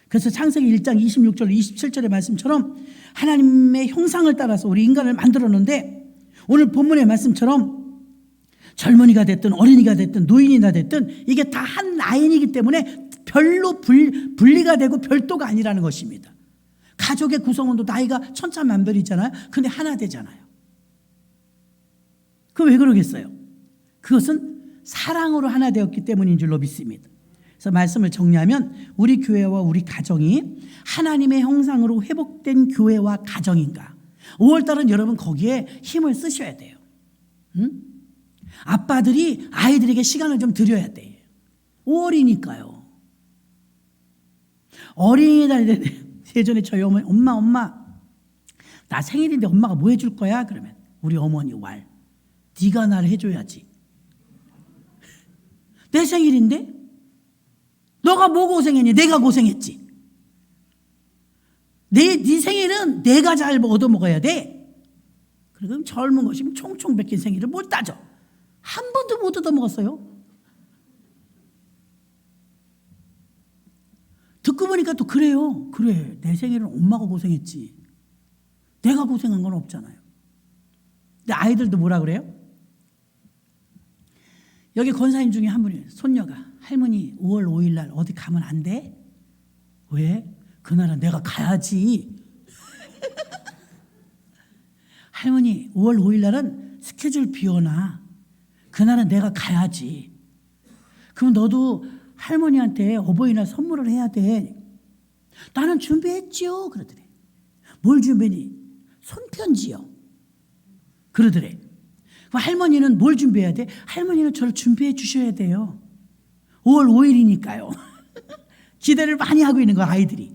그래서 창세기 1장 26절 27절의 말씀처럼 하나님의 형상을 따라서 우리 인간을 만들었는데, 오늘 본문의 말씀처럼 젊은이가 됐든 어린이가 됐든 노인이나 됐든 이게 다 한 라인이기 때문에 별로 분리가 되고 별도가 아니라는 것입니다. 가족의 구성원도 나이가 천차만별이잖아요. 근데 하나 되잖아요. 그 왜 그러겠어요? 그것은 사랑으로 하나 되었기 때문인 줄로 믿습니다. 그래서 말씀을 정리하면 우리 교회와 우리 가정이 하나님의 형상으로 회복된 교회와 가정인가? 5월달은 여러분 거기에 힘을 쓰셔야 돼요. 응? 아빠들이 아이들에게 시간을 좀 드려야 돼요. 5월이니까요. 어린이날 예전에 저희 어머니, 엄마 나 생일인데 엄마가 뭐 해줄 거야? 그러면 우리 어머니 네가 나를 해줘야지. 내 생일인데? 너가 뭐 고생했니? 내가 고생했지. 네 생일은 내가 잘 얻어먹어야 돼. 그럼 젊은 것이면 총총 뱉긴 생일을 못 따져. 한 번도 못 얻어먹었어요. 듣고 보니까 또 그래요. 그래, 내 생일은 엄마가 고생했지. 내가 고생한 건 없잖아요. 근데 아이들도 뭐라 그래요? 여기 권사님 중에 한 분이 손녀가, 할머니 5월 5일 날 어디 가면 안 돼? 왜? 그날은 내가 가야지. 할머니 5월 5일 날은 스케줄 비워놔. 그날은 내가 가야지. 그럼 너도 할머니한테 어버이날 선물을 해야 돼. 나는 준비했지요. 그러더래. 뭘 준비했니? 손편지요. 그러더래. 그럼 할머니는 뭘 준비해야 돼? 할머니는 저를 준비해 주셔야 돼요. 5월 5일이니까요. 기대를 많이 하고 있는 거 아이들이.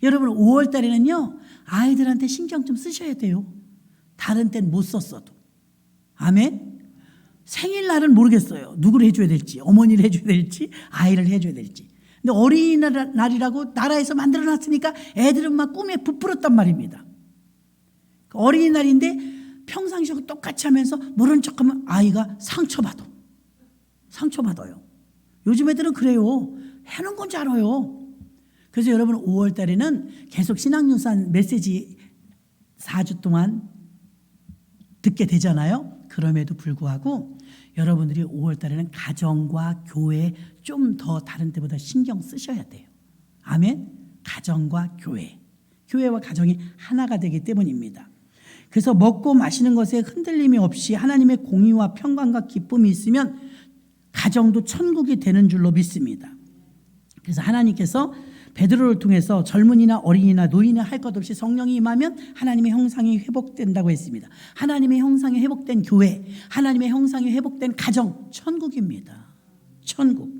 여러분 5월 달에는요 아이들한테 신경 좀 쓰셔야 돼요. 다른 때는 못 썼어도. 아멘. 생일날은 모르겠어요. 누구를 해줘야 될지, 어머니를 해줘야 될지, 아이를 해줘야 될지. 근데 어린이날이라고 나라에서 만들어놨으니까 애들은 막 꿈에 부풀었단 말입니다. 어린이날인데 평상시하고 똑같이 하면서 모른 척하면 아이가 상처받아요. 요즘 애들은 그래요. 해놓은 건 줄 알아요. 그래서 여러분 5월 달에는 계속 신앙유산 메시지 4주 동안 듣게 되잖아요. 그럼에도 불구하고 여러분들이 5월 달에는 가정과 교회에 좀 더 다른 때보다 신경 쓰셔야 돼요. 아멘. 가정과 교회와 가정이 하나가 되기 때문입니다. 그래서 먹고 마시는 것에 흔들림이 없이 하나님의 공의와 평강과 기쁨이 있으면 가정도 천국이 되는 줄로 믿습니다. 그래서 하나님께서 베드로를 통해서 젊은이나 어린이나 노인이나 할 것 없이 성령이 임하면 하나님의 형상이 회복된다고 했습니다. 하나님의 형상이 회복된 교회, 하나님의 형상이 회복된 가정, 천국입니다. 천국.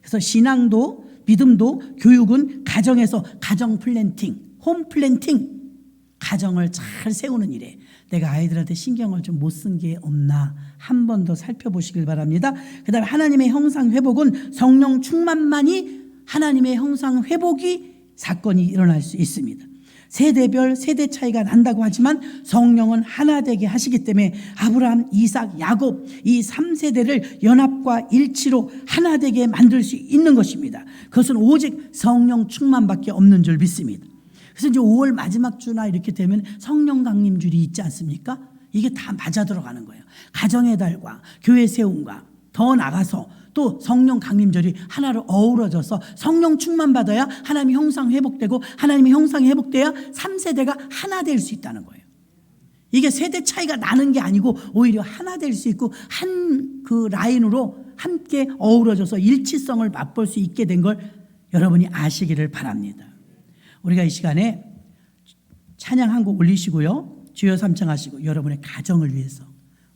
그래서 신앙도 믿음도 교육은 가정에서 가정 플랜팅, 홈 플랜팅, 가정을 잘 세우는 일에 내가 아이들한테 신경을 좀 못 쓴 게 없나 한 번 더 살펴보시길 바랍니다. 그 다음에 하나님의 형상 회복은 성령 충만만이 하나님의 형상 회복이 사건이 일어날 수 있습니다. 세대별 세대 차이가 난다고 하지만 성령은 하나 되게 하시기 때문에 아브라함, 이삭, 야곱 이 3세대를 연합과 일치로 하나 되게 만들 수 있는 것입니다. 그것은 오직 성령 충만밖에 없는 줄 믿습니다. 그래서 이제 5월 마지막 주나 이렇게 되면 성령 강림줄이 있지 않습니까? 이게 다 맞아 들어가는 거예요. 가정의 달과 교회 세움과 더 나가서 또 성령 강림절이 하나로 어우러져서 성령 충만 받아야 하나님의 형상 회복되고 하나님의 형상이 회복돼야 3세대가 하나 될 수 있다는 거예요. 이게 세대 차이가 나는 게 아니고 오히려 하나 될 수 있고 한 그 라인으로 함께 어우러져서 일치성을 맛볼 수 있게 된 걸 여러분이 아시기를 바랍니다. 우리가 이 시간에 찬양 한 곡 올리시고요. 주여 삼창하시고 여러분의 가정을 위해서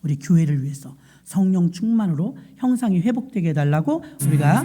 우리 교회를 위해서 성령 충만으로 형상이 회복되게 해달라고 우리가